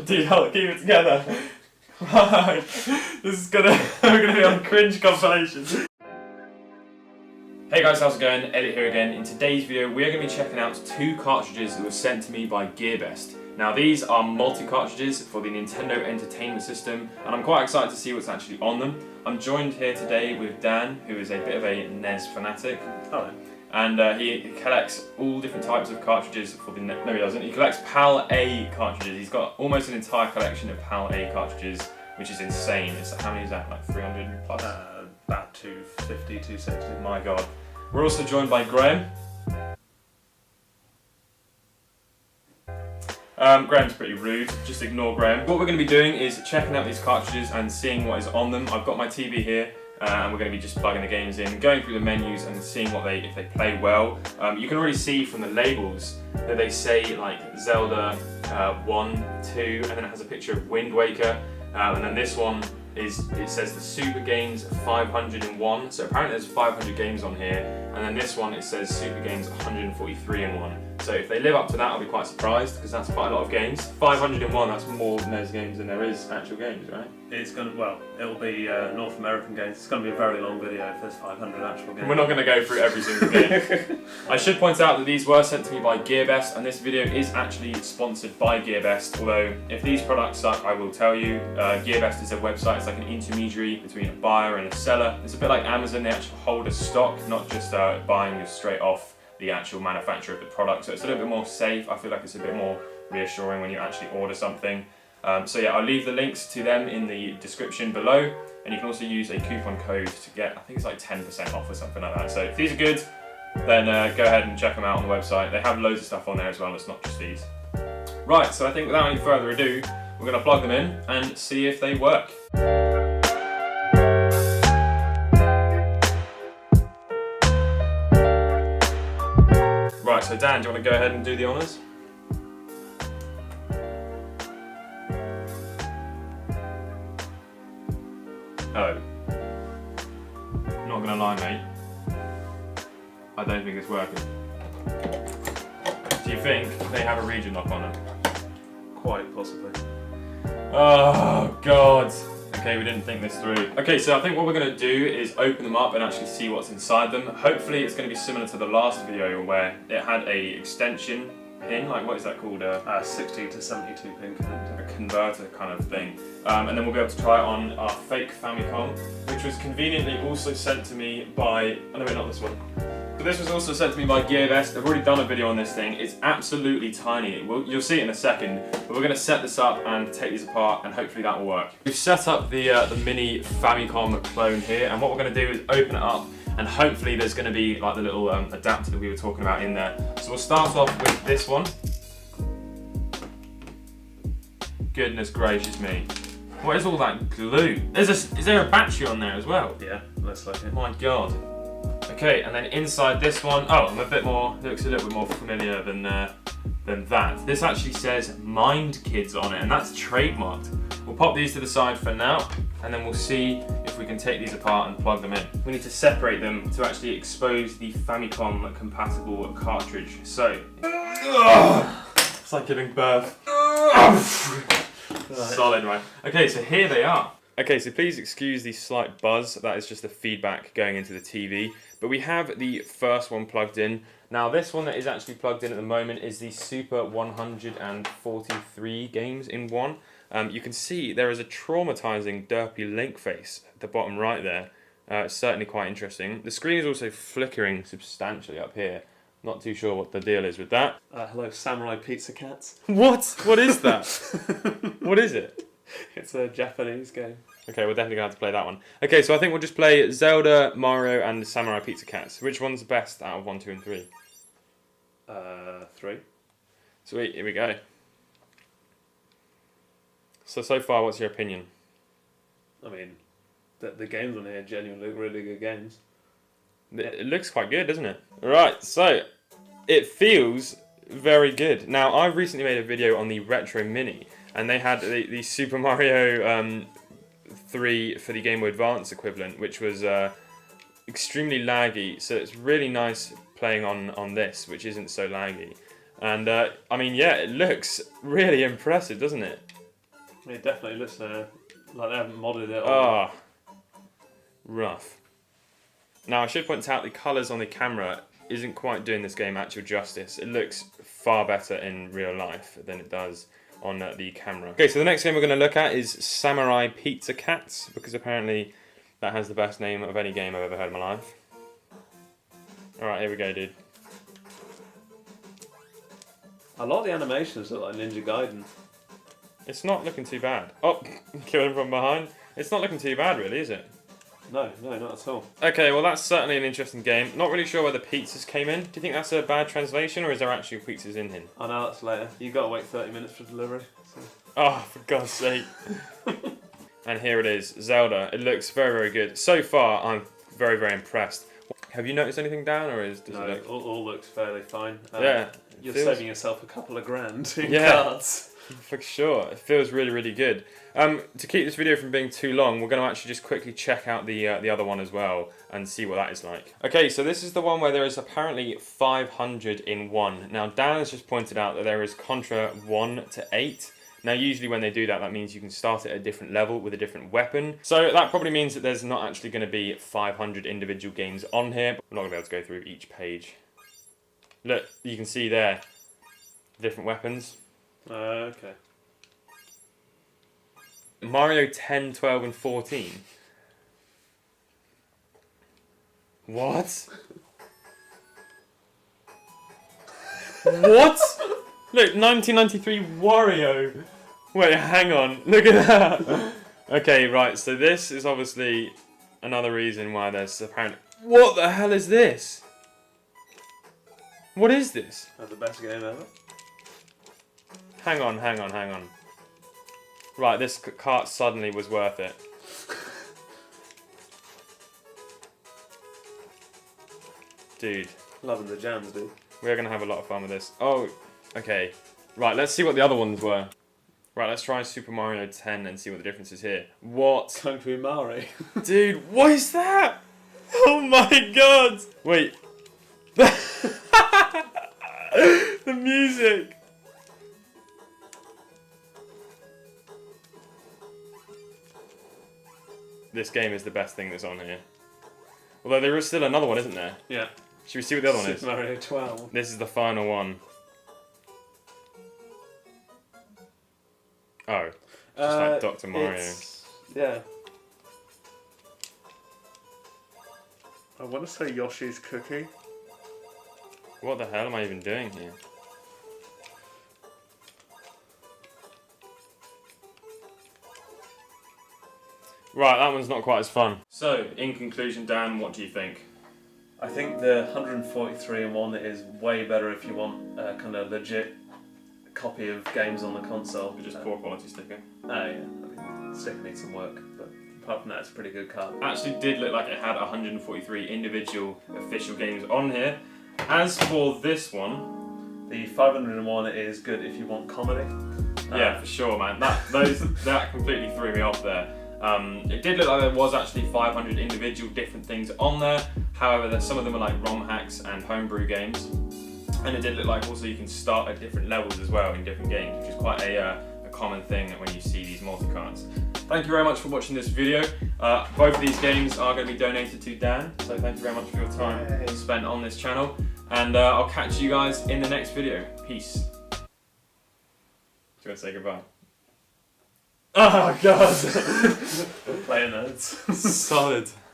Dude, hold, keep it together. Right. This is we're gonna be on cringe compilations. Hey guys, how's it going? Elliot here again. In today's video, we're going to be checking out two cartridges that were sent to me by Gearbest. Now these are multi-cartridges for the Nintendo Entertainment System, and I'm quite excited to see what's actually on them. I'm joined here today with Dan, who is a bit of a NES fanatic. Hello. And he collects all different types of cartridges for the no he doesn't. He collects PAL-A cartridges. He's got almost an entire collection of PAL-A cartridges, which is insane. It's how many is that? Like 300 plus? About 250, 260. My god. We're also joined by Graham. Graham's pretty rude, just ignore Graham. What we're going to be doing is checking out these cartridges and seeing what is on them. I've got my TV here, and we're going to be just plugging the games in, going through the menus and seeing if they play well. You can already see from the labels that they say like Zelda 1, 2, and then it has a picture of Wind Waker, and then this one it says the Super Games 501, so apparently there's 500 games on here, and then this one it says Super Games 143 in one. So if they live up to that, I'll be quite surprised, because that's quite a lot of games. 501, that's more NES games than there is actual games, right? It's going to, well, it'll be North American games. It's going to be a very long video if there's 500 actual games. We're not going to go through every single game. I should point out that these were sent to me by Gearbest, and this video is actually sponsored by Gearbest, although if these products suck, I will tell you. Gearbest is a website, it's like an intermediary between a buyer and a seller. It's a bit like Amazon, they actually hold a stock, not just buying you straight off the actual manufacturer of the product, so it's a little bit more safe. I feel like it's a bit more reassuring when you actually order something. So yeah, I'll leave the links to them in the description below, and you can also use a coupon code to get, I think it's like 10% off or something like that. So if these are good, then go ahead and check them out on the website. They have loads of stuff on there as well, it's not just these. Right, so I think without any further ado, we're going to plug them in and see if they work. Right, so Dan, do you want to go ahead and do the honours? Oh. Not gonna lie, mate. I don't think it's working. Do you think they have a region lock on them? Quite possibly. Oh, God. Okay, we didn't think this through. Okay, so I think what we're going to do is open them up and actually see what's inside them. Hopefully it's going to be similar to the last video where it had a extension pin, like what is that called? 60 to 72 pin connector. A converter kind of thing. And then we'll be able to try it on our fake Famicom, which was conveniently also sent to me by, oh no wait, not this one. But this was also sent to me by Gearbest. I've already done a video on this thing. It's absolutely tiny. You'll see it in a second. But we're going to set this up and take these apart, and hopefully that will work. We've set up the mini Famicom clone here, and what we're going to do is open it up, and hopefully there's going to be like the little adapter that we were talking about in there. So we'll start off with this one. Goodness gracious me. What is all that glue? Is there a battery on there as well? Yeah, looks like it. My God. Okay, and then inside this one, oh, I'm a bit more, it looks a little bit more familiar than that. This actually says Mind Kids on it, and that's trademarked. We'll pop these to the side for now, and then we'll see if we can take these apart and plug them in. We need to separate them to actually expose the Famicom compatible cartridge. So, it's like giving birth. Solid, right? Okay, so here they are. Okay, so please excuse the slight buzz. That is just the feedback going into the TV. But we have the first one plugged in. Now this one that is actually plugged in at the moment is the Super 143 games in one. You can see there is a traumatizing derpy link face at the bottom right there. It's certainly quite interesting. The screen is also flickering substantially up here. Not too sure what the deal is with that. Hello, Samurai Pizza Cats. What? What is that? What is it? It's a Japanese game. Okay, we're definitely going to have to play that one. Okay, so I think we'll just play Zelda, Mario, and Samurai Pizza Cats. Which one's the best out of 1, 2, and 3? 3. Sweet, here we go. So far, what's your opinion? I mean, the games on here genuinely look really good games. It looks quite good, doesn't it? Right, so it feels very good. Now, I've recently made a video on the Retro Mini, and they had the Super Mario 3 for the Game Boy Advance equivalent, which was extremely laggy, so it's really nice playing on this, which isn't so laggy. And I mean, yeah, it looks really impressive, doesn't it? It definitely looks like they haven't modded it. Ah, rough. Now I should point out the colours on the camera isn't quite doing this game actual justice. It looks far better in real life than it does on the camera. Okay, so the next game we're going to look at is Samurai Pizza Cats, because apparently that has the best name of any game I've ever heard in my life. Alright, here we go, dude. A lot of the animations look like Ninja Gaiden. It's not looking too bad. Oh, kill him from behind. It's not looking too bad, really, is it? No, not at all. Okay, well that's certainly an interesting game. Not really sure where the pizzas came in. Do you think that's a bad translation, or is there actually pizzas in here? I know that's later. You've got to wait 30 minutes for delivery. So. Oh, for God's sake. And here it is, Zelda. It looks very, very good. So far, I'm very, very impressed. Have you noticed anything, Dan, or does No, it look... all looks fairly fine. Yeah. You're saving yourself a couple of grand in Yeah. cards. For sure, it feels really, really good. To keep this video from being too long, we're going to actually just quickly check out the other one as well and see what that is like. Okay, so this is the one where there is apparently 500 in one. Now, Dan has just pointed out that there is Contra 1 to 8. Now, usually when they do that, that means you can start at a different level with a different weapon. So that probably means that there's not actually going to be 500 individual games on here. I'm not going to be able to go through each page. Look, you can see there, different weapons. Okay. Mario 10, 12 and 14. What? What? Look, 1993 Wario. Wait, hang on. Look at that. Okay, right, so this is obviously another reason why there's apparently... What the hell is this? What is this? That's the best game ever. Hang on. Right, this cart suddenly was worth it. Dude. Loving the jams, dude. We're going to have a lot of fun with this. Oh, okay. Right, let's see what the other ones were. Right, let's try Super Mario 10 and see what the difference is here. What? Kung Fu Mario. Dude, what is that? Oh my god! Wait. The music! This game is the best thing that's on here. Although there is still another one, isn't there? Yeah. Should we see what the other one is? Super Mario 12. This is the final one. Oh. Just like Dr. Mario. Yeah. I want to say Yoshi's Cookie. What the hell am I even doing here? Right, that one's not quite as fun. So, in conclusion, Dan, what do you think? I think the 143 in one is way better if you want a kind of legit copy of games on the console. Just poor quality sticker. Oh yeah, I mean, the sticker needs some work, but apart from that, it's a pretty good card. Actually did look like it had 143 individual official games on here. As for this one, the 501 is good if you want comedy. Yeah, for sure, man. That completely threw me off there. It did look like there was actually 500 individual different things on there. However, some of them are like ROM hacks and homebrew games. And it did look like also you can start at different levels as well in different games, which is quite a common thing when you see these multi-cards. Thank you very much for watching this video. Both of these games are going to be donated to Dan, so thank you very much for your time spent on this channel. And I'll catch you guys in the next video. Peace. Do you want to say goodbye? Oh god! Playing nerds. Solid.